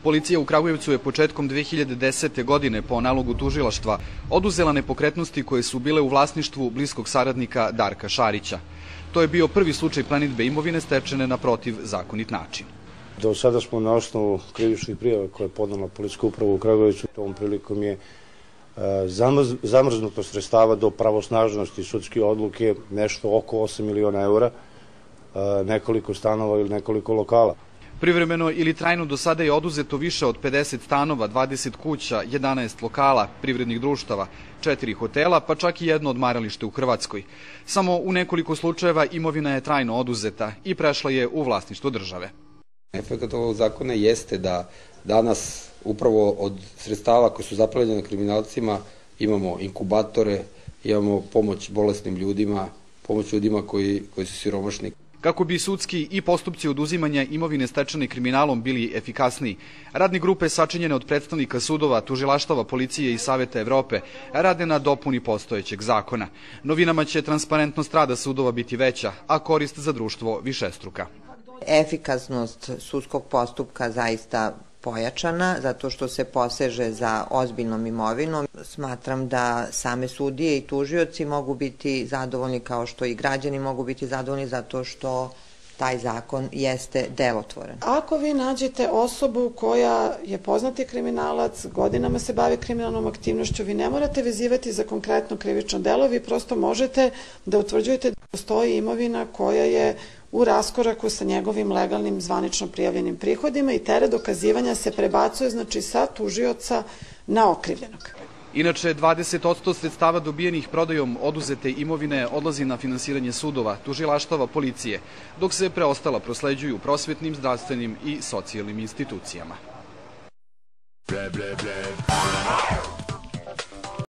Policija u Kragujevcu je početkom 2010. godine po nalogu tužilaštva oduzela nepokretnosti koje su bile u vlasništvu bliskog saradnika Darka Šarića. To je bio prvi slučaj plenidbe imovine stečene na protivzakonit način. Do sada smo na osnovu krivičnih prijava koje je podnela policijska uprava u Kragujevcu, ovom prilikom je zamrznuto sredstava do pravosnažnosti sudske odluke nešto oko 8 miliona eura, nekoliko stanova ili nekoliko lokala. Privremeno ili trajno do sada je oduzeto više od 50 stanova, 20 kuća, 11 lokala, privrednih društava, 4 hotela, pa čak i jedno odmaralište u Hrvatskoj. Samo u nekoliko slučajeva imovina je trajno oduzeta i prešla je u vlasništvo države. Efekat ovog zakona jeste da danas upravo od sredstava koje su zaplenjene kriminalcima imamo inkubatore, imamo pomoć bolesnim ljudima, pomoć ljudima koji su siromašni. Kako bi sudski i postupci oduzimanja imovine stečene kriminalom bili efikasniji, radne grupe sačinjene od predstavnika sudova, tužilaštava, policije i Saveta Evrope rade na dopuni postojećeg zakona. Novinama će transparentnost rada sudova biti veća, a korist za društvo višestruka. Efikasnost sudskog postupka zaista pojačana, zato što se poseže za ozbiljnom imovinom. Smatram da same sudije i tužioci mogu biti zadovoljni, kao što i građani mogu biti zadovoljni, zato što taj zakon jeste delotvoran. Ako vi nađete osobu koja je poznati kriminalac, godinama se bavi kriminalnom aktivnošću, vi ne morate vezivati za konkretno krivično delo, vi prosto možete da utvrđujete da postoji imovina koja je u raskoraku sa njegovim legalnim zvanično prijavljenim prihodima i teret dokazivanja se prebacuje, znači, sa tužioca na okrivljenog. Inače, 20% sredstava dobijenih prodajom oduzete imovine odlazi na finansiranje sudova, tužilaštava, policije, dok se preostala prosleđuju prosvetnim, zdravstvenim i socijalnim institucijama.